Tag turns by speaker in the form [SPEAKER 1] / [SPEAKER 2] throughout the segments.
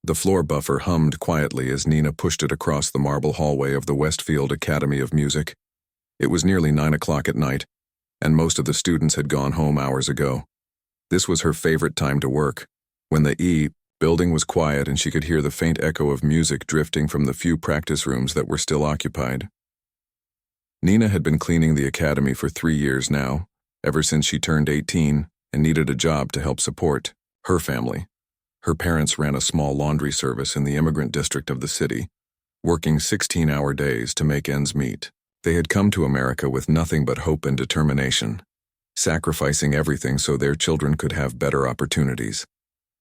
[SPEAKER 1] The floor buffer hummed quietly as Nina pushed it across the marble hallway of the Westfield Academy of Music. It was nearly 9 o'clock at night, and most of the students had gone home hours ago. This was her favorite time to work, when the building was quiet and she could hear the faint echo of music drifting from the few practice rooms that were still occupied. Nina had been cleaning the academy for 3 years now, ever since she turned 18 and needed a job to help support her family. Her parents ran a small laundry service in the immigrant district of the city, working 16-hour days to make ends meet. They had come to America with nothing but hope and determination, sacrificing everything so their children could have better opportunities.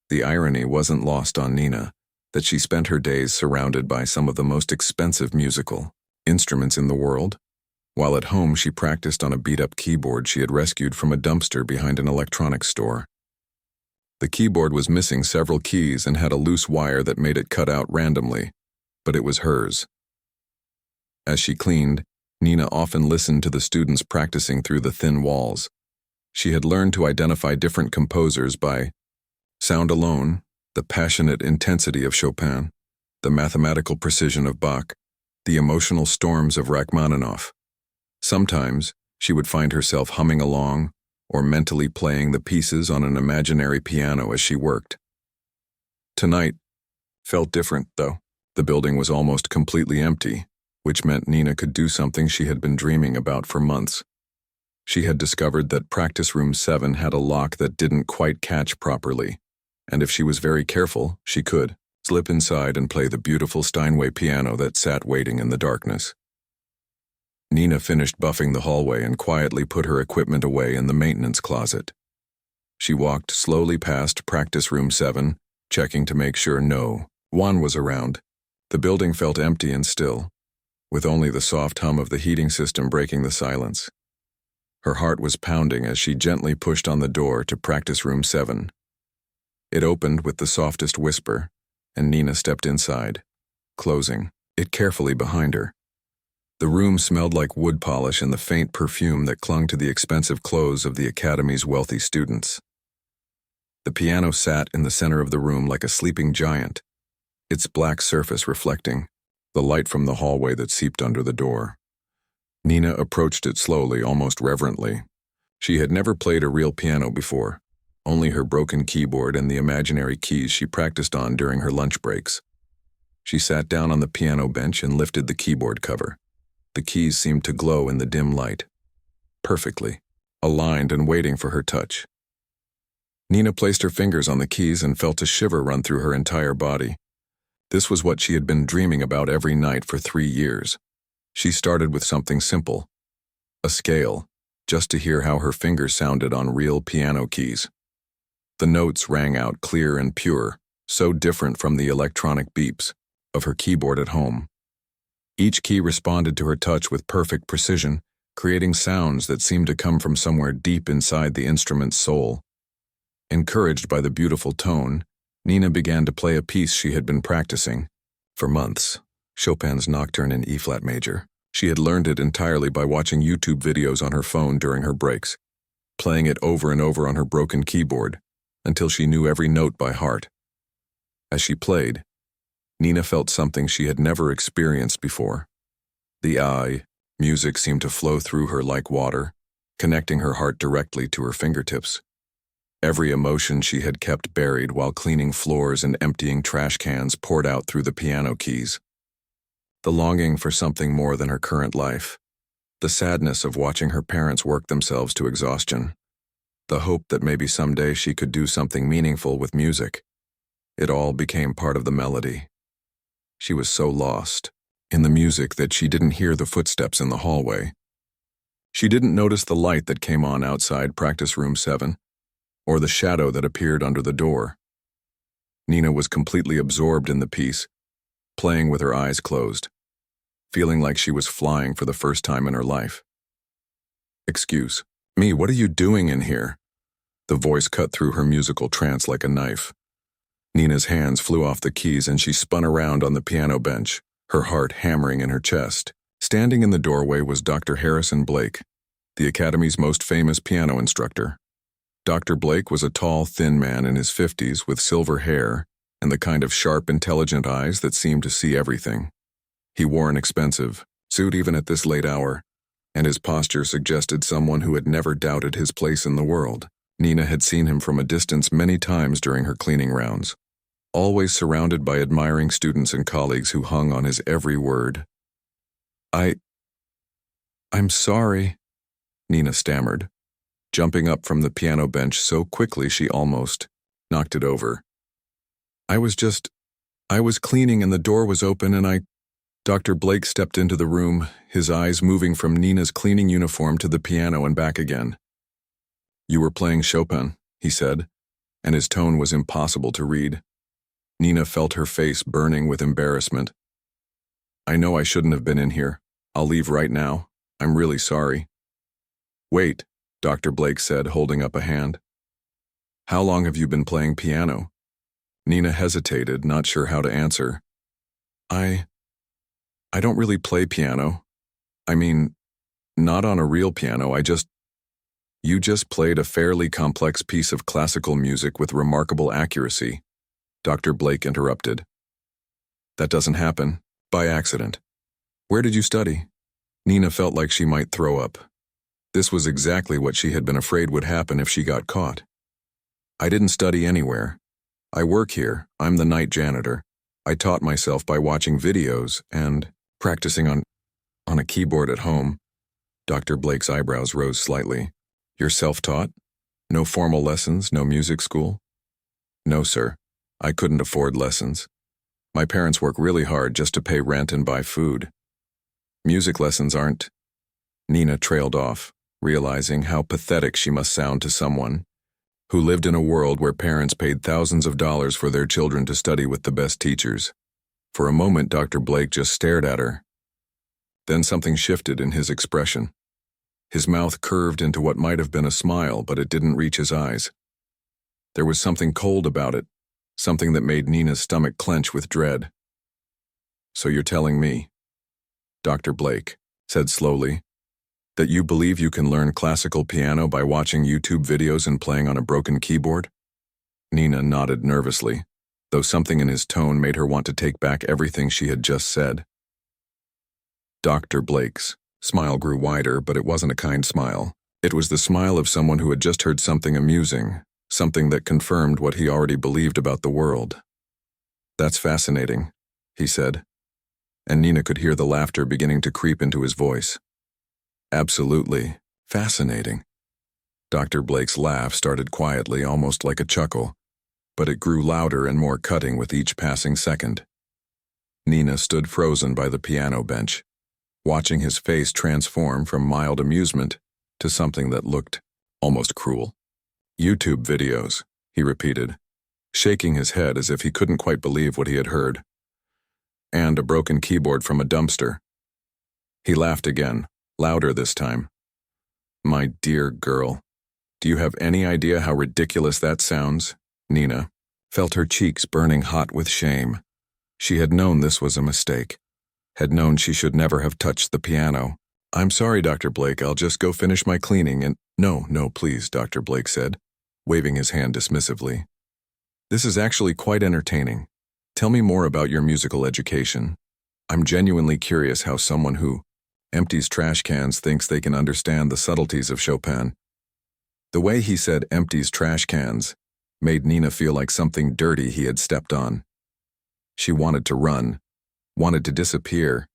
[SPEAKER 1] The irony wasn't lost on Nina, that she spent her days surrounded by some of the most expensive musical instruments in the world. While at home, she practiced on a beat-up keyboard she had rescued from a dumpster behind an electronics store. The keyboard was missing several keys and had a loose wire that made it cut out randomly, but it was hers. As she cleaned, Nina often listened to the students practicing through the thin walls. She had learned to identify different composers by sound alone, the passionate intensity of Chopin, the mathematical precision of Bach, the emotional storms of Rachmaninoff. Sometimes, she would find herself humming along or mentally playing the pieces on an imaginary piano as she worked. Tonight felt different, though. The building was almost completely empty, which meant Nina could do something she had been dreaming about for months. She had discovered that practice room 7 had a lock that didn't quite catch properly, and if she was very careful, she could slip inside and play the beautiful Steinway piano that sat waiting in the darkness. Nina finished buffing the hallway and quietly put her equipment away in the maintenance closet. She walked slowly past practice room 7, checking to make sure no one was around. The building felt empty and still, with only the soft hum of the heating system breaking the silence. Her heart was pounding as she gently pushed on the door to practice room 7. It opened with the softest whisper, and Nina stepped inside, closing it carefully behind her. The room smelled like wood polish and the faint perfume that clung to the expensive clothes of the academy's wealthy students. The piano sat in the center of the room like a sleeping giant, its black surface reflecting the light from the hallway that seeped under the door. Nina approached it slowly, almost reverently. She had never played a real piano before, only her broken keyboard and the imaginary keys she practiced on during her lunch breaks. She sat down on the piano bench and lifted the keyboard cover. The keys seemed to glow in the dim light, perfectly aligned and waiting for her touch. Nina placed her fingers on the keys and felt a shiver run through her entire body. This was what she had been dreaming about every night for 3 years. She started with something simple, a scale, just to hear how her fingers sounded on real piano keys. The notes rang out clear and pure, so different from the electronic beeps of her keyboard at home. Each key responded to her touch with perfect precision, creating sounds that seemed to come from somewhere deep inside the instrument's soul. Encouraged by the beautiful tone, Nina began to play a piece she had been practicing for months, Chopin's Nocturne in E-flat major. She had learned it entirely by watching YouTube videos on her phone during her breaks, playing it over and over on her broken keyboard, until she knew every note by heart. As she played, Nina felt something she had never experienced before. The music seemed to flow through her like water, connecting her heart directly to her fingertips. Every emotion she had kept buried while cleaning floors and emptying trash cans poured out through the piano keys. The longing for something more than her current life, the sadness of watching her parents work themselves to exhaustion, the hope that maybe someday she could do something meaningful with music. It all became part of the melody. She was so lost in the music that she didn't hear the footsteps in the hallway. She didn't notice the light that came on outside practice room 7, or the shadow that appeared under the door. Nina was completely absorbed in the piece, playing with her eyes closed, feeling like she was flying for the first time in her life. "Excuse me, what are you doing in here?" The voice cut through her musical trance like a knife. Nina's hands flew off the keys and she spun around on the piano bench, her heart hammering in her chest. Standing in the doorway was Dr. Harrison Blake, the Academy's most famous piano instructor. Dr. Blake was a tall, thin man in his 50s with silver hair and the kind of sharp, intelligent eyes that seemed to see everything. He wore an expensive suit even at this late hour, and his posture suggested someone who had never doubted his place in the world. Nina had seen him from a distance many times during her cleaning rounds, always surrounded by admiring students and colleagues who hung on his every word. I'm sorry, Nina stammered, jumping up from the piano bench so quickly she almost knocked it over. I was cleaning and the door was open and Dr. Blake stepped into the room, his eyes moving from Nina's cleaning uniform to the piano and back again. You were playing Chopin, he said, and his tone was impossible to read. Nina felt her face burning with embarrassment. I know I shouldn't have been in here. I'll leave right now. I'm really sorry. Wait, Dr. Blake said, holding up a hand. How long have you been playing piano? Nina hesitated, not sure how to answer. I don't really play piano. I mean, not on a real piano, You just played a fairly complex piece of classical music with remarkable accuracy, Dr. Blake interrupted. That doesn't happen, by accident. Where did you study? Nina felt like she might throw up. This was exactly what she had been afraid would happen if she got caught. I didn't study anywhere. I work here. I'm the night janitor. I taught myself by watching videos and practicing on a keyboard at home. Dr. Blake's eyebrows rose slightly. You're self-taught? No formal lessons, no music school? No, sir. I couldn't afford lessons. My parents work really hard just to pay rent and buy food. Music lessons aren't... Nina trailed off, realizing how pathetic she must sound to someone who lived in a world where parents paid thousands of dollars for their children to study with the best teachers. For a moment, Dr. Blake just stared at her. Then something shifted in his expression. His mouth curved into what might have been a smile, but it didn't reach his eyes. There was something cold about it, something that made Nina's stomach clench with dread. So you're telling me, Dr. Blake said slowly, that you believe you can learn classical piano by watching YouTube videos and playing on a broken keyboard? Nina nodded nervously, though something in his tone made her want to take back everything she had just said. Dr. Blake's smile grew wider, but it wasn't a kind smile. It was the smile of someone who had just heard something amusing, something that confirmed what he already believed about the world. That's fascinating, he said, and Nina could hear the laughter beginning to creep into his voice. Absolutely fascinating. Dr. Blake's laugh started quietly, almost like a chuckle, but it grew louder and more cutting with each passing second. Nina stood frozen by the piano bench, watching his face transform from mild amusement to something that looked almost cruel. YouTube videos, he repeated, shaking his head as if he couldn't quite believe what he had heard. And a broken keyboard from a dumpster. He laughed again, louder this time. My dear girl, do you have any idea how ridiculous that sounds? Nina felt her cheeks burning hot with shame. She had known this was a mistake, had known she should never have touched the piano. I'm sorry, Dr. Blake, I'll just go finish my cleaning and— No, please, Dr. Blake said, waving his hand dismissively. This is actually quite entertaining. Tell me more about your musical education. I'm genuinely curious how someone who empties trash cans thinks they can understand the subtleties of Chopin. The way he said empties trash cans made Nina feel like something dirty he had stepped on. She wanted to run, wanted to disappear,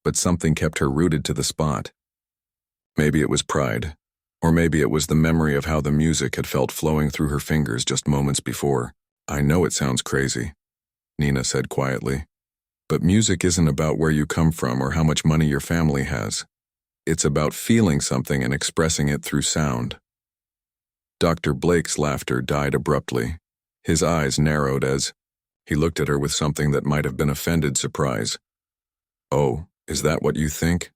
[SPEAKER 1] but something kept her rooted to the spot. Maybe it was pride, or maybe it was the memory of how the music had felt flowing through her fingers just moments before. I know it sounds crazy, Nina said quietly, but music isn't about where you come from or how much money your family has. It's about feeling something and expressing it through sound. Dr. Blake's laughter died abruptly. His eyes narrowed as he looked at her with something that might have been offended surprise. Oh, is that what you think?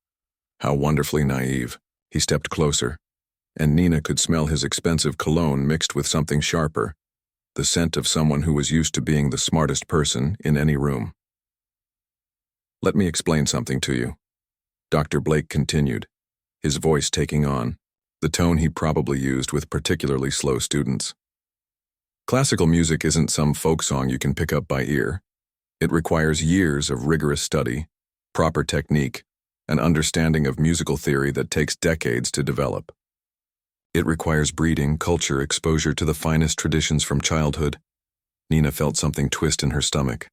[SPEAKER 1] How wonderfully naive. He stepped closer, and Nina could smell his expensive cologne mixed with something sharper, the scent of someone who was used to being the smartest person in any room. Let me explain something to you, Dr. Blake continued, his voice taking on the tone he probably used with particularly slow students. Classical music isn't some folk song you can pick up by ear. It requires years of rigorous study, proper technique, and understanding of musical theory that takes decades to develop. It requires breeding, culture, exposure to the finest traditions from childhood. Nina felt something twist in her stomach.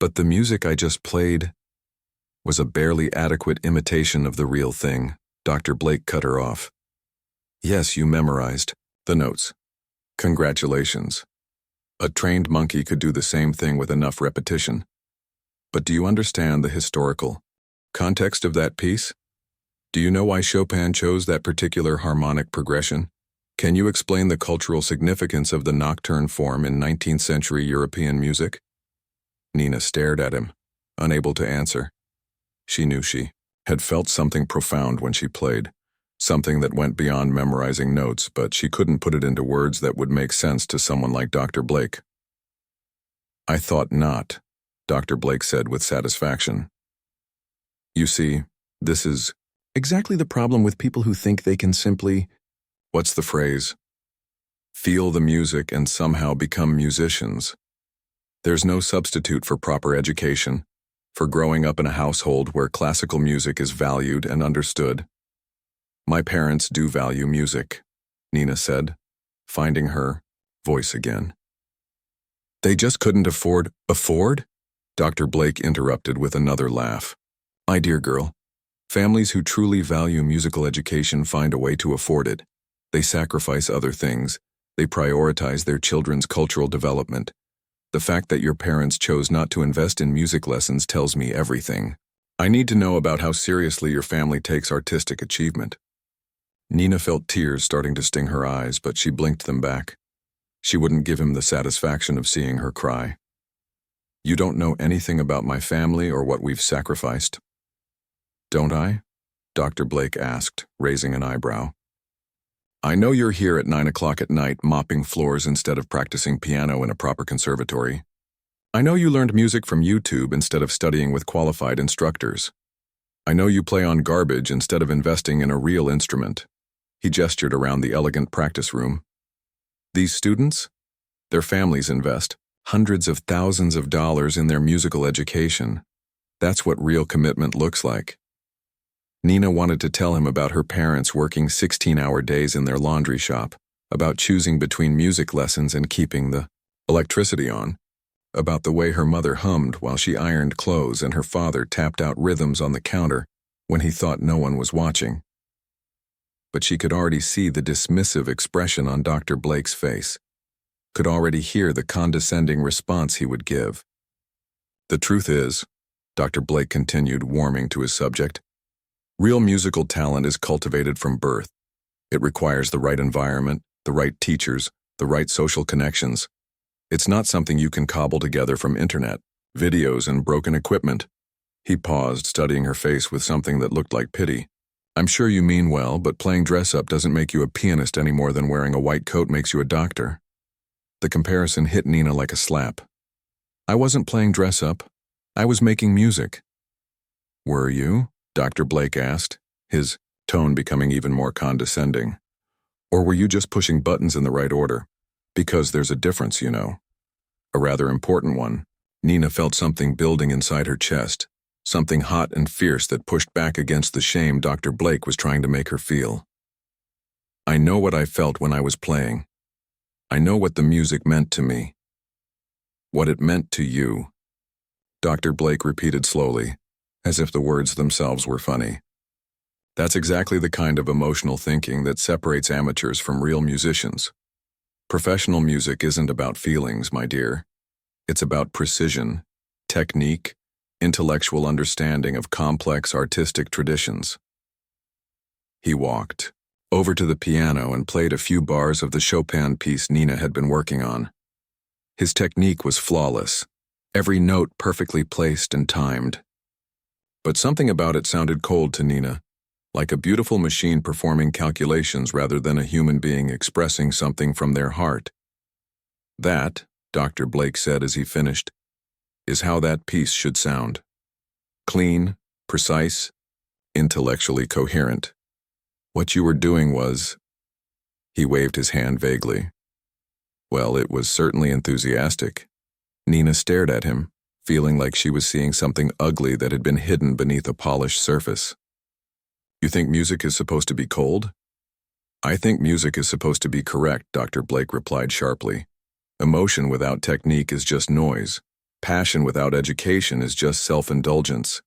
[SPEAKER 1] But the music I just played was a barely adequate imitation of the real thing. Dr. Blake cut her off. Yes, you memorized the notes. Congratulations. A trained monkey could do the same thing with enough repetition. But do you understand the historical context of that piece? Do you know why Chopin chose that particular harmonic progression? Can you explain the cultural significance of the nocturne form in 19th century European music? Nina stared at him, unable to answer. She knew she had felt something profound when she played, something that went beyond memorizing notes, but she couldn't put it into words that would make sense to someone like Dr. Blake. I thought not, Dr. Blake said with satisfaction. You see, this is exactly the problem with people who think they can simply, what's the phrase? Feel the music and somehow become musicians. There's no substitute for proper education, for growing up in a household where classical music is valued and understood. My parents do value music, Nina said, finding her voice again. They just couldn't afford? Dr. Blake interrupted with another laugh. My dear girl, families who truly value musical education find a way to afford it. They sacrifice other things. They prioritize their children's cultural development. The fact that your parents chose not to invest in music lessons tells me everything. I need to know about how seriously your family takes artistic achievement. Nina felt tears starting to sting her eyes, but she blinked them back. She wouldn't give him the satisfaction of seeing her cry. You don't know anything about my family or what we've sacrificed? Don't I? Dr. Blake asked, raising an eyebrow. I know you're here at 9 o'clock at night mopping floors instead of practicing piano in a proper conservatory. I know you learned music from YouTube instead of studying with qualified instructors. I know you play on garbage instead of investing in a real instrument. He gestured around the elegant practice room. These students? Their families invest hundreds of thousands of dollars in their musical education. That's what real commitment looks like. Nina wanted to tell him about her parents working 16-hour days in their laundry shop, about choosing between music lessons and keeping the electricity on, about the way her mother hummed while she ironed clothes and her father tapped out rhythms on the counter when he thought no one was watching. But she could already see the dismissive expression on Dr. Blake's face, could already hear the condescending response he would give. The truth is, Dr. Blake continued, warming to his subject, real musical talent is cultivated from birth. It requires the right environment, the right teachers, the right social connections. It's not something you can cobble together from internet, videos, and broken equipment. He paused, studying her face with something that looked like pity. I'm sure you mean well, but playing dress-up doesn't make you a pianist any more than wearing a white coat makes you a doctor. The comparison hit Nina like a slap. I wasn't playing dress-up. I was making music. Were you? Dr. Blake asked, his tone becoming even more condescending. Or were you just pushing buttons in the right order? Because there's a difference, you know. A rather important one. Nina felt something building inside her chest, something hot and fierce that pushed back against the shame Dr. Blake was trying to make her feel. I know what I felt when I was playing. I know what the music meant to me. What it meant to you. Dr. Blake repeated slowly, as if the words themselves were funny. That's exactly the kind of emotional thinking that separates amateurs from real musicians. Professional music isn't about feelings, my dear. It's about precision, technique, intellectual understanding of complex artistic traditions. He walked over to the piano and played a few bars of the Chopin piece Nina had been working on. His technique was flawless, every note perfectly placed and timed. But something about it sounded cold to Nina, like a beautiful machine performing calculations rather than a human being expressing something from their heart. That, Dr. Blake said as he finished, is how that piece should sound. Clean, precise, intellectually coherent. What you were doing was... He waved his hand vaguely. Well, it was certainly enthusiastic. Nina stared at him, feeling like she was seeing something ugly that had been hidden beneath a polished surface. You think music is supposed to be cold? I think music is supposed to be correct, Dr. Blake replied sharply. Emotion without technique is just noise. Passion without education is just self-indulgence.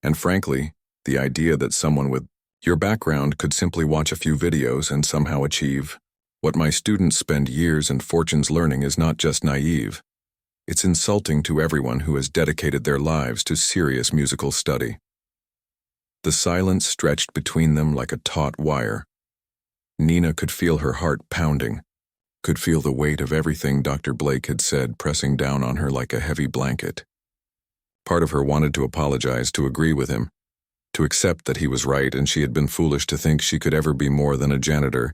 [SPEAKER 1] And frankly, the idea that someone with your background could simply watch a few videos and somehow achieve what my students spend years and fortunes learning is not just naive. It's insulting to everyone who has dedicated their lives to serious musical study. The silence stretched between them like a taut wire. Nina could feel her heart pounding, could feel the weight of everything Dr. Blake had said pressing down on her like a heavy blanket. Part of her wanted to apologize, to agree with him, to accept that he was right and she had been foolish to think she could ever be more than a janitor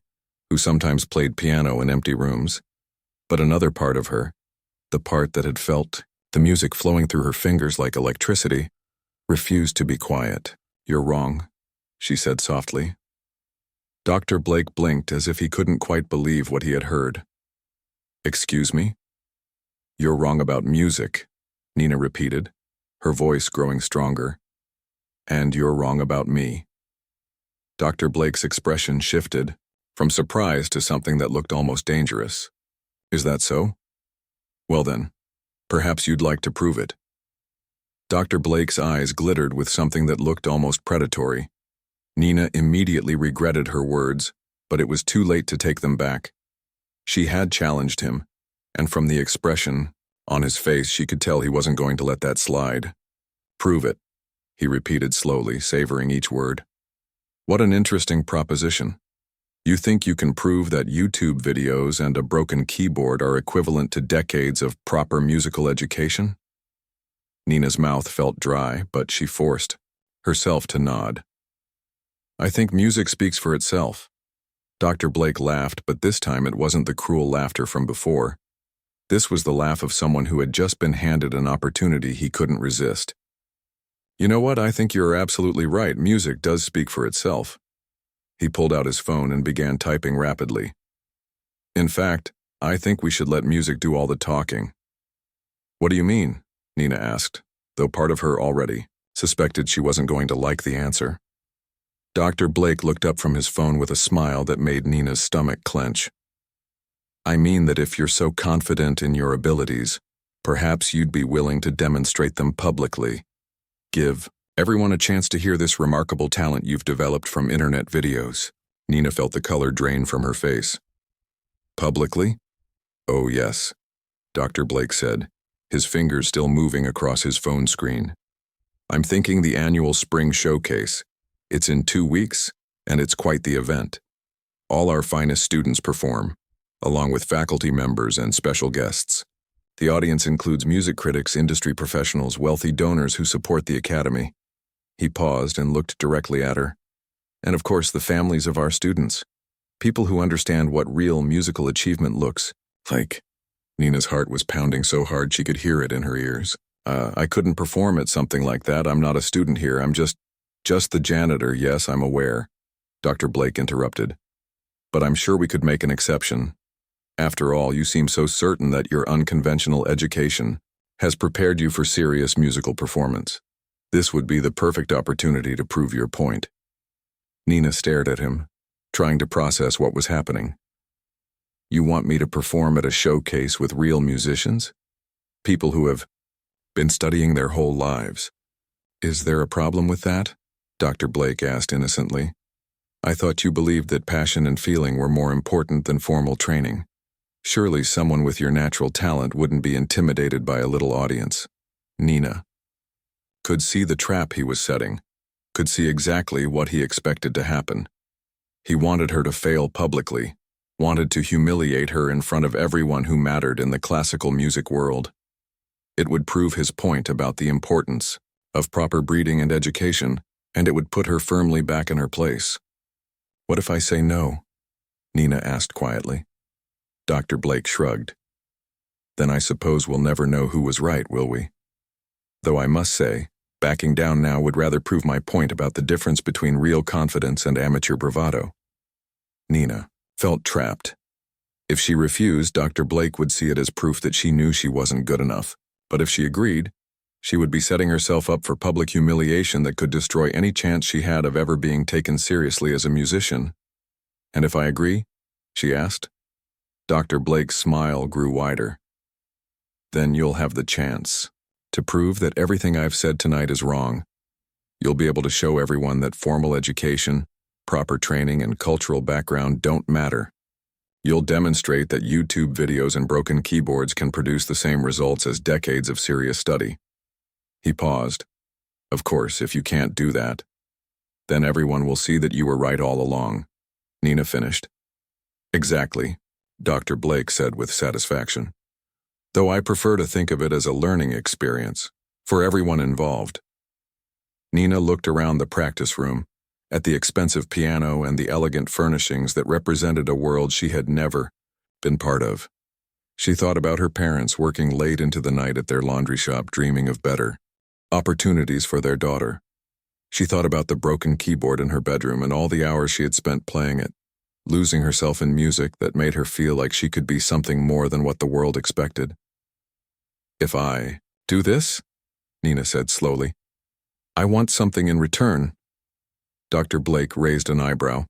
[SPEAKER 1] who sometimes played piano in empty rooms. But another part of her, the part that had felt the music flowing through her fingers like electricity, refused to be quiet. You're wrong, she said softly. Dr. Blake blinked as if he couldn't quite believe what he had heard. Excuse me? You're wrong about music, Nina repeated, her voice growing stronger. And you're wrong about me. Dr. Blake's expression shifted, from surprise to something that looked almost dangerous. Is that so? Well then, perhaps you'd like to prove it. Dr. Blake's eyes glittered with something that looked almost predatory. Nina immediately regretted her words, but it was too late to take them back. She had challenged him, and from the expression on his face she could tell he wasn't going to let that slide. Prove it, he repeated slowly, savoring each word. What an interesting proposition. You think you can prove that YouTube videos and a broken keyboard are equivalent to decades of proper musical education? Nina's mouth felt dry, but she forced herself to nod. I think music speaks for itself. Dr. Blake laughed, but this time it wasn't the cruel laughter from before. This was the laugh of someone who had just been handed an opportunity he couldn't resist. You know what? I think you're absolutely right. Music does speak for itself. He pulled out his phone and began typing rapidly. In fact, I think we should let music do all the talking. What do you mean? Nina asked, though part of her already suspected she wasn't going to like the answer. Dr. Blake looked up from his phone with a smile that made Nina's stomach clench. I mean that if you're so confident in your abilities, perhaps you'd be willing to demonstrate them publicly. Give everyone a chance to hear this remarkable talent you've developed from internet videos. Nina felt the color drain from her face. Publicly? Oh yes, Dr. Blake said, his fingers still moving across his phone screen. I'm thinking the annual spring showcase. It's in 2 weeks, and it's quite the event. All our finest students perform, along with faculty members and special guests. The audience includes music critics, industry professionals, wealthy donors who support the academy. He paused and looked directly at her. And of course, the families of our students. People who understand what real musical achievement looks like. Nina's heart was pounding so hard she could hear it in her ears. I couldn't perform at something like that. I'm not a student here. I'm just the janitor. Yes, I'm aware, Dr. Blake interrupted. But I'm sure we could make an exception. After all, you seem so certain that your unconventional education has prepared you for serious musical performance. This would be the perfect opportunity to prove your point. Nina stared at him, trying to process what was happening. You want me to perform at a showcase with real musicians? People who have been studying their whole lives. Is there a problem with that? Dr. Blake asked innocently. I thought you believed that passion and feeling were more important than formal training. Surely someone with your natural talent wouldn't be intimidated by a little audience. Nina could see the trap he was setting, could see exactly what he expected to happen. He wanted her to fail publicly, wanted to humiliate her in front of everyone who mattered in the classical music world. It would prove his point about the importance of proper breeding and education, and it would put her firmly back in her place. What if I say no? Nina asked quietly. Dr. Blake shrugged. Then I suppose we'll never know who was right, will we? Though I must say, backing down now would rather prove my point about the difference between real confidence and amateur bravado. Nina felt trapped. If she refused, Dr. Blake would see it as proof that she knew she wasn't good enough. But if she agreed, she would be setting herself up for public humiliation that could destroy any chance she had of ever being taken seriously as a musician. "And if I agree?" she asked. Dr. Blake's smile grew wider. "Then you'll have the chance to prove that everything I've said tonight is wrong. You'll be able to show everyone that formal education, proper training, and cultural background don't matter. You'll demonstrate that YouTube videos and broken keyboards can produce the same results as decades of serious study." He paused. "Of course, if you can't do that, then everyone will see that you were right all along," Nina finished. "Exactly," Dr. Blake said with satisfaction. "Though I prefer to think of it as a learning experience for everyone involved." Nina looked around the practice room, at the expensive piano and the elegant furnishings that represented a world she had never been part of. She thought about her parents working late into the night at their laundry shop, dreaming of better opportunities for their daughter. She thought about the broken keyboard in her bedroom and all the hours she had spent playing it, losing herself in music that made her feel like she could be something more than what the world expected. "If I do this," Nina said slowly, "I want something in return." Dr. Blake raised an eyebrow.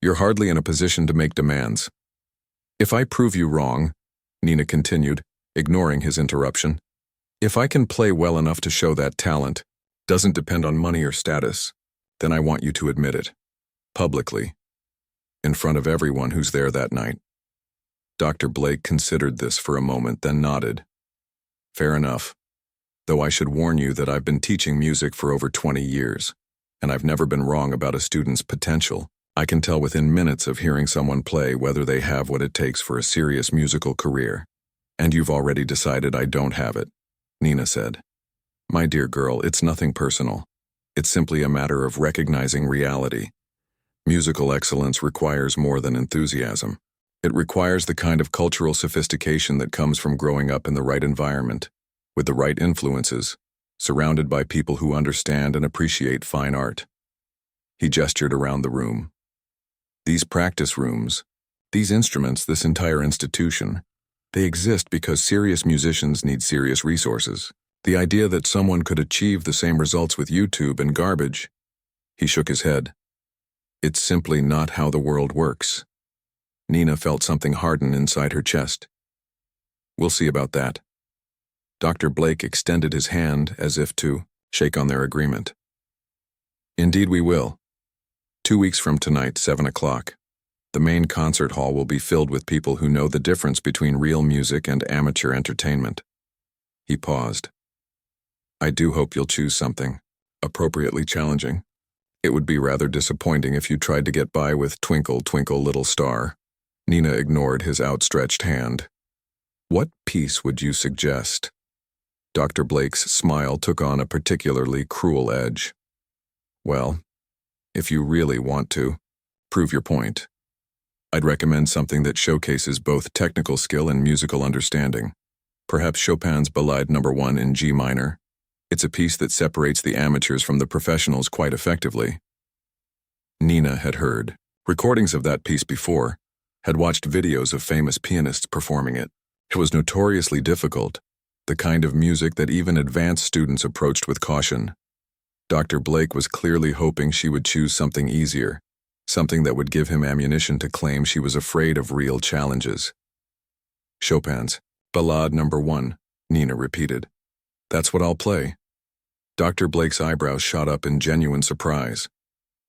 [SPEAKER 1] "You're hardly in a position to make demands." "If I prove you wrong," Nina continued, ignoring his interruption, "if I can play well enough to show that talent doesn't depend on money or status, then I want you to admit it, publicly, in front of everyone who's there that night." Dr. Blake considered this for a moment, then nodded. "Fair enough, though I should warn you that I've been teaching music for over 20 years, and I've never been wrong about a student's potential. I can tell within minutes of hearing someone play whether they have what it takes for a serious musical career. And you've already decided I don't have it," Nina said. "My dear girl, it's nothing personal. It's simply a matter of recognizing reality. Musical excellence requires more than enthusiasm. It requires the kind of cultural sophistication that comes from growing up in the right environment, with the right influences, surrounded by people who understand and appreciate fine art." He gestured around the room. "These practice rooms, these instruments, this entire institution, they exist because serious musicians need serious resources. The idea that someone could achieve the same results with YouTube and garbage," he shook his head. "It's simply not how the world works." Nina felt something harden inside her chest. "We'll see about that." Dr. Blake extended his hand as if to shake on their agreement. "Indeed we will. 2 weeks from tonight, 7 o'clock. The main concert hall will be filled with people who know the difference between real music and amateur entertainment." He paused. "I do hope you'll choose something appropriately challenging. It would be rather disappointing if you tried to get by with Twinkle, Twinkle, Little Star." Nina ignored his outstretched hand. "What piece would you suggest?" Dr. Blake's smile took on a particularly cruel edge. "Well, if you really want to prove your point, I'd recommend something that showcases both technical skill and musical understanding. Perhaps Chopin's Ballade No. 1 in G minor. It's a piece that separates the amateurs from the professionals quite effectively." Nina had heard recordings of that piece before, had watched videos of famous pianists performing it. It was notoriously difficult, the kind of music that even advanced students approached with caution. Dr. Blake was clearly hoping she would choose something easier, something that would give him ammunition to claim she was afraid of real challenges. "Chopin's Ballade No. 1, Nina repeated. "That's what I'll play." Dr. Blake's eyebrows shot up in genuine surprise.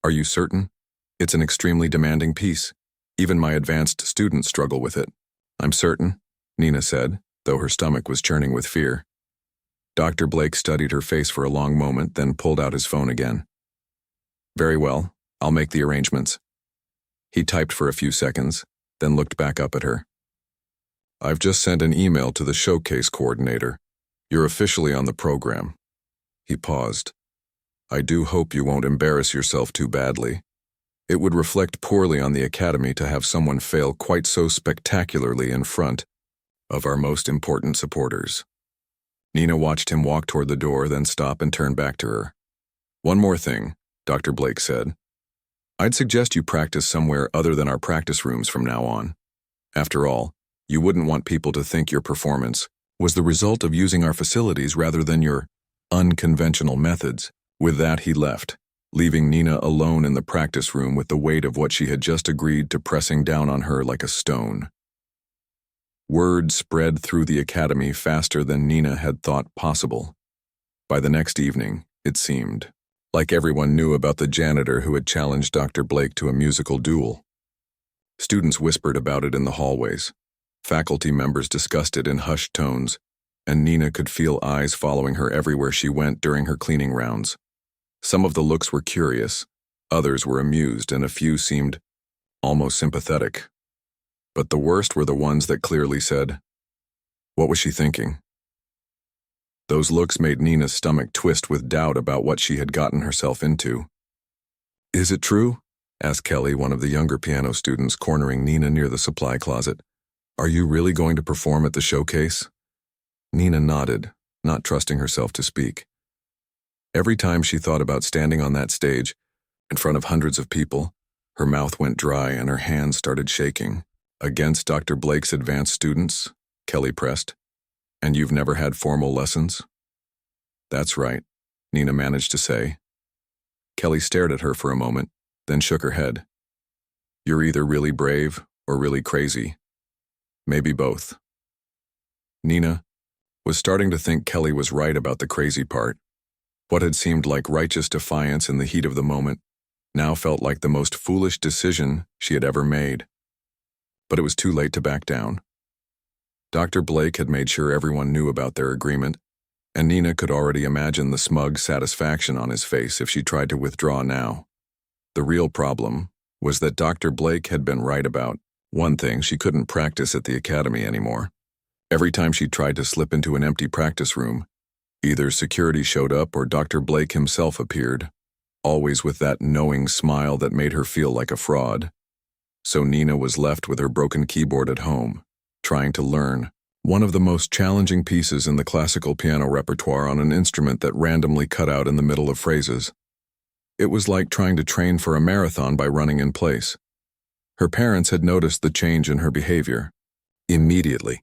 [SPEAKER 1] "Are you certain? It's an extremely demanding piece. Even my advanced students struggle with it." "I'm certain," Nina said, though her stomach was churning with fear. Dr. Blake studied her face for a long moment, then pulled out his phone again. "Very well, I'll make the arrangements." He typed for a few seconds, then looked back up at her. "I've just sent an email to the showcase coordinator. You're officially on the program." He paused. "I do hope you won't embarrass yourself too badly. It would reflect poorly on the academy to have someone fail quite so spectacularly in front of our most important supporters." Nina watched him walk toward the door, then stop and turn back to her. "One more thing," Dr. Blake said. "I'd suggest you practice somewhere other than our practice rooms from now on. After all, you wouldn't want people to think your performance was the result of using our facilities rather than your unconventional methods. With that, he left, leaving Nina alone in the practice room with the weight of what she had just agreed to pressing down on her like a stone. Word spread through the academy faster than Nina had thought possible. By the next evening, it seemed like everyone knew about the janitor who had challenged Dr. Blake to a musical duel. Students whispered about it in the hallways. Faculty members discussed it in hushed tones, and Nina could feel eyes following her everywhere she went during her cleaning rounds. Some of the looks were curious, others were amused, and a few seemed almost sympathetic. But the worst were the ones that clearly said, "What was she thinking?" Those looks made Nina's stomach twist with doubt about what she had gotten herself into. "Is it true?" asked Kelly, one of the younger piano students cornering Nina near the supply closet. "Are you really going to perform at the showcase?" Nina nodded, not trusting herself to speak. Every time she thought about standing on that stage, in front of hundreds of people, her mouth went dry and her hands started shaking. "Against Dr. Blake's advanced students?" Kelly pressed. "And you've never had formal lessons?" "That's right," Nina managed to say. Kelly stared at her for a moment, then shook her head. "You're either really brave or really crazy. Maybe both." Nina was starting to think Kelly was right about the crazy part. What had seemed like righteous defiance in the heat of the moment now felt like the most foolish decision she had ever made. But it was too late to back down. Dr. Blake had made sure everyone knew about their agreement, and Nina could already imagine the smug satisfaction on his face if she tried to withdraw now. The real problem was that Dr. Blake had been right about one thing: she couldn't practice at the academy anymore. Every time she tried to slip into an empty practice room, either security showed up or Dr. Blake himself appeared, always with that knowing smile that made her feel like a fraud. So Nina was left with her broken keyboard at home, trying to learn one of the most challenging pieces in the classical piano repertoire on an instrument that randomly cut out in the middle of phrases. It was like trying to train for a marathon by running in place. Her parents had noticed the change in her behavior. Immediately.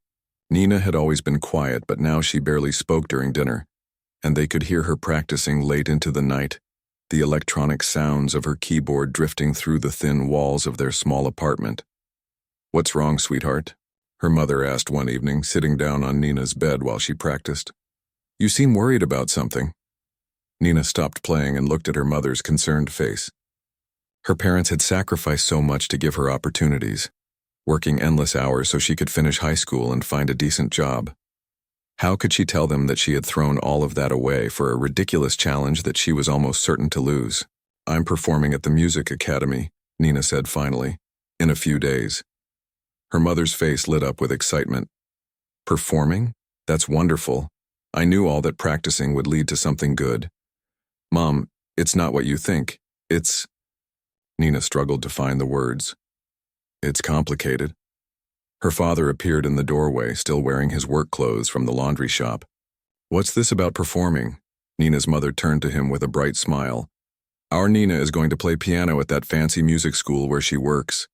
[SPEAKER 1] Nina had always been quiet, but now she barely spoke during dinner, and they could hear her practicing late into the night, the electronic sounds of her keyboard drifting through the thin walls of their small apartment. "What's wrong, sweetheart?" her mother asked one evening, sitting down on Nina's bed while she practiced. "You seem worried about something." Nina stopped playing and looked at her mother's concerned face. Her parents had sacrificed so much to give her opportunities, working endless hours so she could finish high school and find a decent job. How could she tell them that she had thrown all of that away for a ridiculous challenge that she was almost certain to lose? "I'm performing at the music academy," Nina said finally, "in a few days." Her mother's face lit up with excitement. "Performing? That's wonderful. I knew all that practicing would lead to something good." "Mom, it's not what you think. It's..." Nina struggled to find the words. "It's complicated." Her father appeared in the doorway, still wearing his work clothes from the laundry shop. "What's this about performing?" Nina's mother turned to him with a bright smile. "Our Nina is going to play piano at that fancy music school where she works."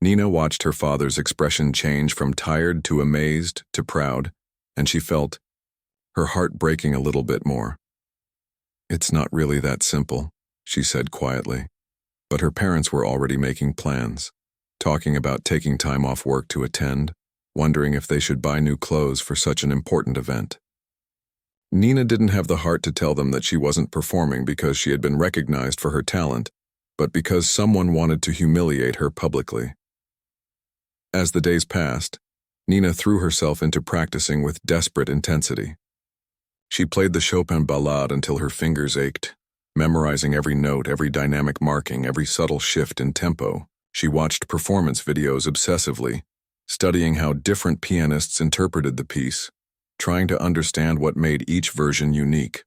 [SPEAKER 1] Nina watched her father's expression change from tired to amazed to proud, and she felt her heart breaking a little bit more. "It's not really that simple," she said quietly. But her parents were already making plans, talking about taking time off work to attend, wondering if they should buy new clothes for such an important event. Nina didn't have the heart to tell them that she wasn't performing because she had been recognized for her talent, but because someone wanted to humiliate her publicly. As the days passed, Nina threw herself into practicing with desperate intensity. She played the Chopin ballade until her fingers ached, memorizing every note, every dynamic marking, every subtle shift in tempo. She watched performance videos obsessively, studying how different pianists interpreted the piece, trying to understand what made each version unique.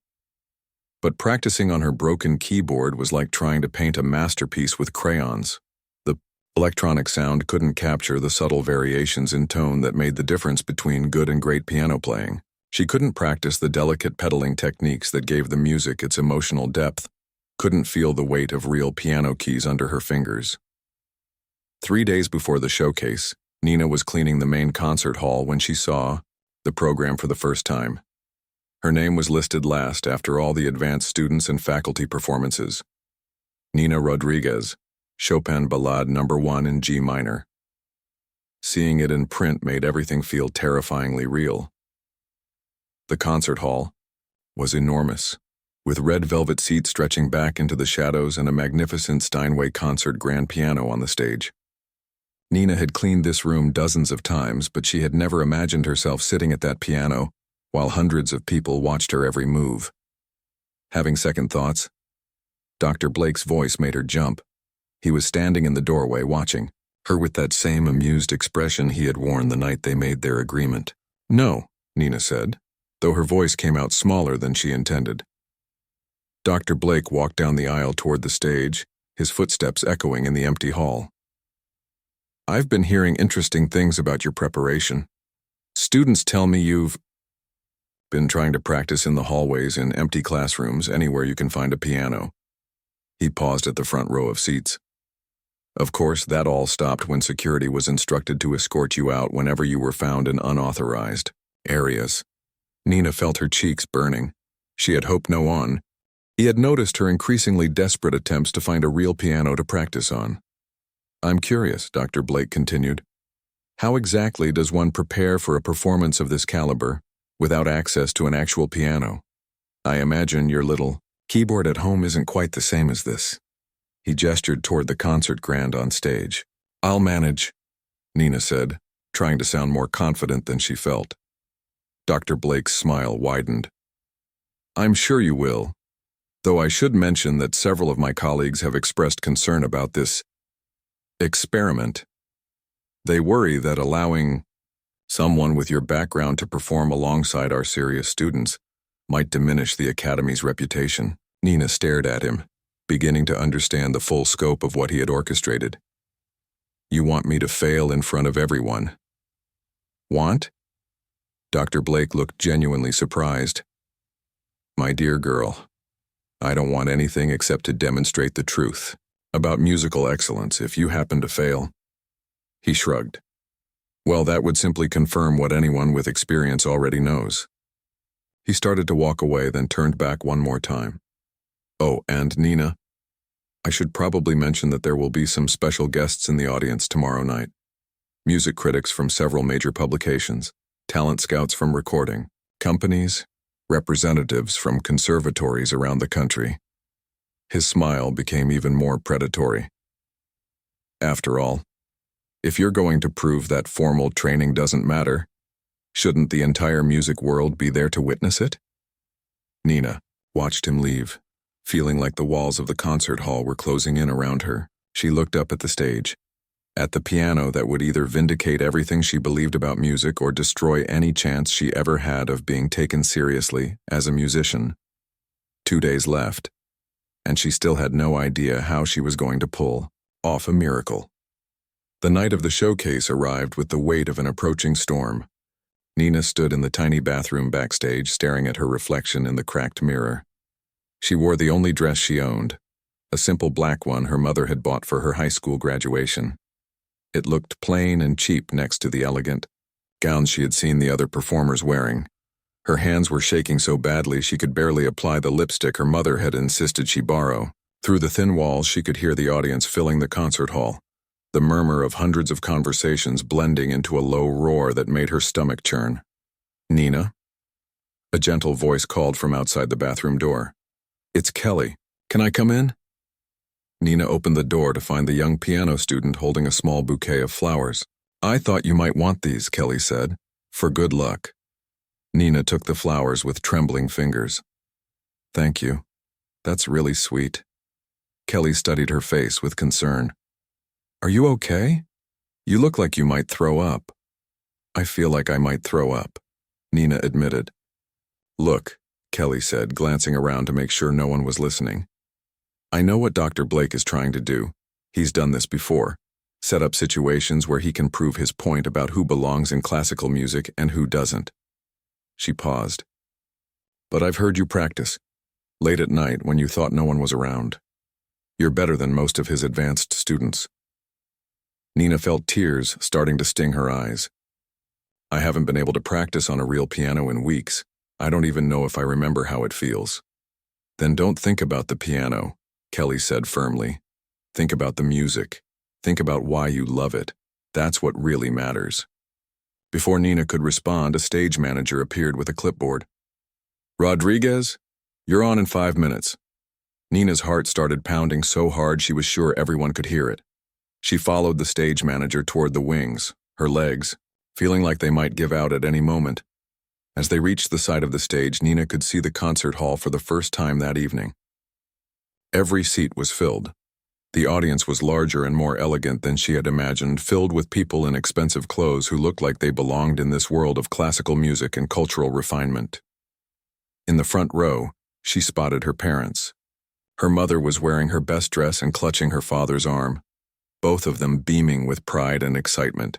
[SPEAKER 1] But practicing on her broken keyboard was like trying to paint a masterpiece with crayons. The electronic sound couldn't capture the subtle variations in tone that made the difference between good and great piano playing. She couldn't practice the delicate pedaling techniques that gave the music its emotional depth, couldn't feel the weight of real piano keys under her fingers. 3 days before the showcase, Nina was cleaning the main concert hall when she saw the program for the first time. Her name was listed last after all the advanced students and faculty performances. Nina Rodriguez, Chopin Ballade No. 1 in G minor. Seeing it in print made everything feel terrifyingly real. The concert hall was enormous, with red velvet seats stretching back into the shadows and a magnificent Steinway concert grand piano on the stage. Nina had cleaned this room dozens of times, but she had never imagined herself sitting at that piano while hundreds of people watched her every move. Having second thoughts, Dr. Blake's voice made her jump. He was standing in the doorway watching her with that same amused expression he had worn the night they made their agreement. "No," Nina said, though her voice came out smaller than she intended. Dr. Blake walked down the aisle toward the stage, his footsteps echoing in the empty hall. "I've been hearing interesting things about your preparation. Students tell me you've been trying to practice in the hallways, in empty classrooms, anywhere you can find a piano." He paused at the front row of seats. "Of course, that all stopped when security was instructed to escort you out whenever you were found in unauthorized areas." Nina felt her cheeks burning. She had hoped no one. He had noticed her increasingly desperate attempts to find a real piano to practice on. "I'm curious," Dr. Blake continued. "How exactly does one prepare for a performance of this caliber without access to an actual piano? I imagine your little keyboard at home isn't quite the same as this." He gestured toward the concert grand on stage. "I'll manage," Nina said, trying to sound more confident than she felt. Dr. Blake's smile widened. "I'm sure you will, though I should mention that several of my colleagues have expressed concern about this experiment. They worry that allowing someone with your background to perform alongside our serious students might diminish the Academy's reputation." Nina stared at him, beginning to understand the full scope of what he had orchestrated. "You want me to fail in front of everyone?" "Want?" Dr. Blake looked genuinely surprised. "My dear girl, I don't want anything except to demonstrate the truth about musical excellence if you happen to fail." He shrugged. "Well, that would simply confirm what anyone with experience already knows." He started to walk away, then turned back one more time. "Oh, and Nina, I should probably mention that there will be some special guests in the audience tomorrow night. Music critics from several major publications, talent scouts from recording companies, representatives from conservatories around the country." His smile became even more predatory. "After all, if you're going to prove that formal training doesn't matter, shouldn't the entire music world be there to witness it?" Nina watched him leave, feeling like the walls of the concert hall were closing in around her. She looked up at the stage, at the piano that would either vindicate everything she believed about music or destroy any chance she ever had of being taken seriously as a musician. 2 days left, and she still had no idea how she was going to pull off a miracle. The night of the showcase arrived with the weight of an approaching storm. Nina stood in the tiny bathroom backstage, staring at her reflection in the cracked mirror. She wore the only dress she owned, a simple black one her mother had bought for her high school graduation. It looked plain and cheap next to the elegant gowns she had seen the other performers wearing. Her hands were shaking so badly she could barely apply the lipstick her mother had insisted she borrow. Through the thin walls she could hear the audience filling the concert hall, the murmur of hundreds of conversations blending into a low roar that made her stomach churn. "Nina?" A gentle voice called from outside the bathroom door. "It's Kelly. Can I come in?" Nina opened the door to find the young piano student holding a small bouquet of flowers. "I thought you might want these," Kelly said, "for good luck." Nina took the flowers with trembling fingers. "Thank you. That's really sweet." Kelly studied her face with concern. "Are you okay? You look like you might throw up." "I feel like I might throw up," Nina admitted. "Look," Kelly said, glancing around to make sure no one was listening. "I know what Dr. Blake is trying to do. He's done this before. Set up situations where he can prove his point about who belongs in classical music and who doesn't." She paused. "But I've heard you practice, late at night when you thought no one was around. You're better than most of his advanced students." Nina felt tears starting to sting her eyes. I haven't been able to practice on a real piano in weeks. I don't even know if I remember how it feels. Then don't think about the piano, Kelly said firmly. Think about the music. Think about why you love it. That's what really matters. Before Nina could respond, a stage manager appeared with a clipboard. Rodriguez, you're on in 5 minutes. Nina's heart started pounding so hard she was sure everyone could hear it. She followed the stage manager toward the wings, her legs, feeling like they might give out at any moment. As they reached the side of the stage, Nina could see the concert hall for the first time that evening. Every seat was filled. The audience was larger and more elegant than she had imagined, filled with people in expensive clothes who looked like they belonged in this world of classical music and cultural refinement. In the front row, she spotted her parents. Her mother was wearing her best dress and clutching her father's arm, both of them beaming with pride and excitement.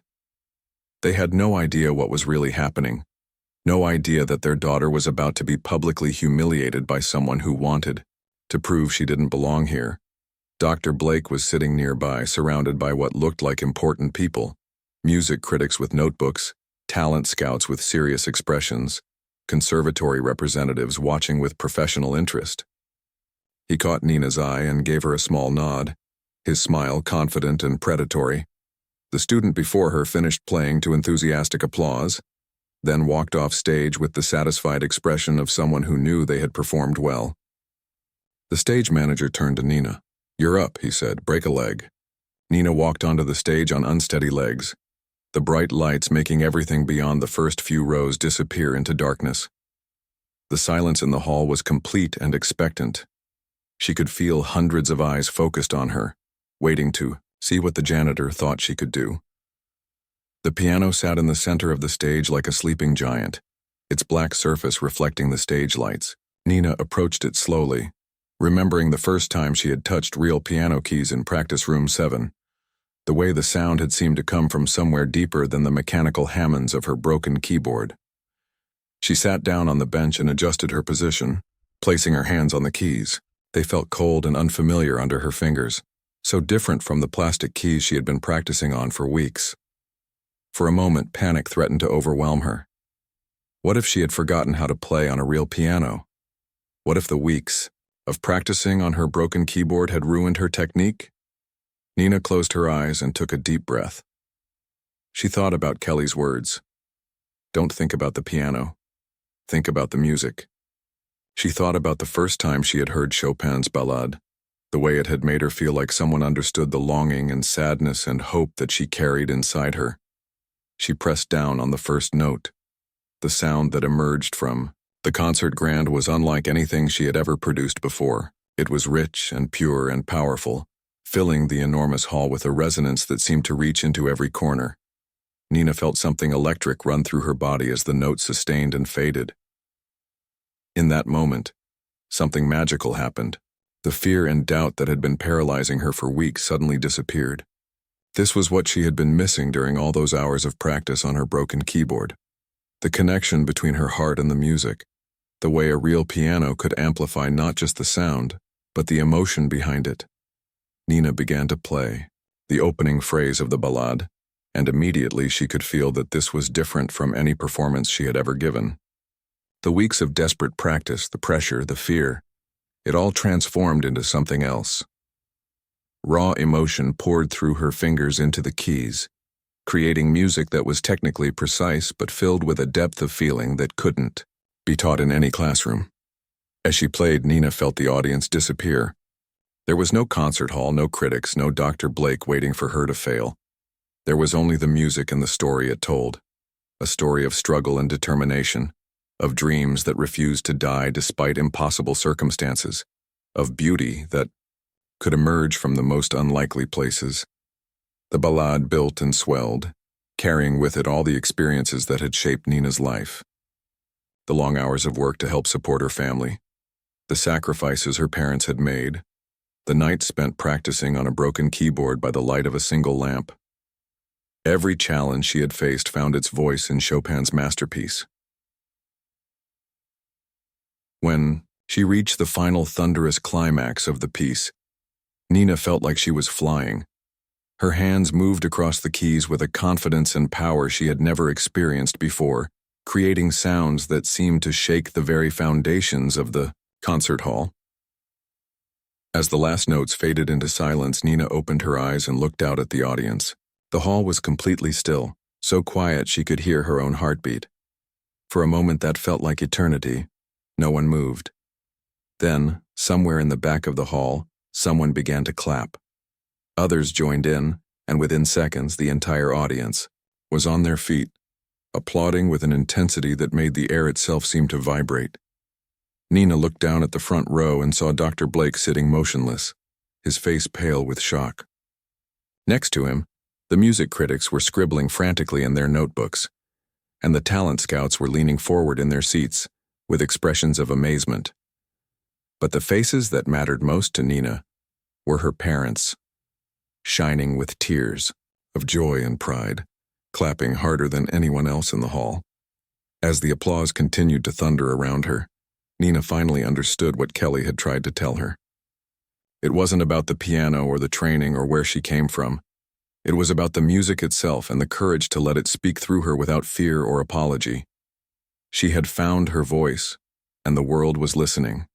[SPEAKER 1] They had no idea what was really happening, no idea that their daughter was about to be publicly humiliated by someone who wanted to prove she didn't belong here. Dr. Blake was sitting nearby, surrounded by what looked like important people, music critics with notebooks, talent scouts with serious expressions, conservatory representatives watching with professional interest. He caught Nina's eye and gave her a small nod, his smile confident and predatory. The student before her finished playing to enthusiastic applause, then walked off stage with the satisfied expression of someone who knew they had performed well. The stage manager turned to Nina. "You're up," he said. "Break a leg." Nina walked onto the stage on unsteady legs, the bright lights making everything beyond the first few rows disappear into darkness. The silence in the hall was complete and expectant. She could feel hundreds of eyes focused on her, waiting to see what the janitor thought she could do. The piano sat in the center of the stage like a sleeping giant, its black surface reflecting the stage lights. Nina approached it slowly, remembering the first time she had touched real piano keys in practice room 7. The way the sound had seemed to come from somewhere deeper than the mechanical Hammonds of her broken keyboard. She sat down on the bench and adjusted her position, placing her hands on the keys. They felt cold and unfamiliar under her fingers, so different from the plastic keys she had been practicing on for weeks. For a moment, panic threatened to overwhelm her. What if she had forgotten how to play on a real piano? What if the weeks of practicing on her broken keyboard had ruined her technique? Nina closed her eyes and took a deep breath. She thought about Kelly's words. Don't think about the piano. Think about the music. She thought about the first time she had heard Chopin's Ballade, the way it had made her feel like someone understood the longing and sadness and hope that she carried inside her. She pressed down on the first note. The sound that emerged from the concert grand was unlike anything she had ever produced before. It was rich and pure and powerful, filling the enormous hall with a resonance that seemed to reach into every corner. Nina felt something electric run through her body as the note sustained and faded. In that moment, something magical happened. The fear and doubt that had been paralyzing her for weeks suddenly disappeared. This was what she had been missing during all those hours of practice on her broken keyboard. The connection between her heart and the music, the way a real piano could amplify not just the sound, but the emotion behind it. Nina began to play the opening phrase of the ballade, and immediately she could feel that this was different from any performance she had ever given. The weeks of desperate practice, the pressure, the fear, it all transformed into something else. Raw emotion poured through her fingers into the keys, creating music that was technically precise but filled with a depth of feeling that couldn't be taught in any classroom. As she played, Nina felt the audience disappear. There was no concert hall, no critics, no Dr. Blake waiting for her to fail. There was only the music and the story it told, a story of struggle and determination, of dreams that refused to die despite impossible circumstances, of beauty that could emerge from the most unlikely places. The ballade built and swelled, carrying with it all the experiences that had shaped Nina's life. The long hours of work to help support her family, the sacrifices her parents had made, the nights spent practicing on a broken keyboard by the light of a single lamp. Every challenge she had faced found its voice in Chopin's masterpiece. When she reached the final thunderous climax of the piece, Nina felt like she was flying. Her hands moved across the keys with a confidence and power she had never experienced before, creating sounds that seemed to shake the very foundations of the concert hall. As the last notes faded into silence, Nina opened her eyes and looked out at the audience. The hall was completely still, so quiet she could hear her own heartbeat. For a moment that felt like eternity. No one moved. Then, somewhere in the back of the hall, someone began to clap. Others joined in, and within seconds the entire audience was on their feet, applauding with an intensity that made the air itself seem to vibrate. Nina looked down at the front row and saw Dr. Blake sitting motionless, his face pale with shock. Next to him, the music critics were scribbling frantically in their notebooks, and the talent scouts were leaning forward in their seats with expressions of amazement. But the faces that mattered most to Nina were her parents, shining with tears of joy and pride, clapping harder than anyone else in the hall. As the applause continued to thunder around her, Nina finally understood what Kelly had tried to tell her. It wasn't about the piano or the training or where she came from. It was about the music itself and the courage to let it speak through her without fear or apology. She had found her voice, and the world was listening.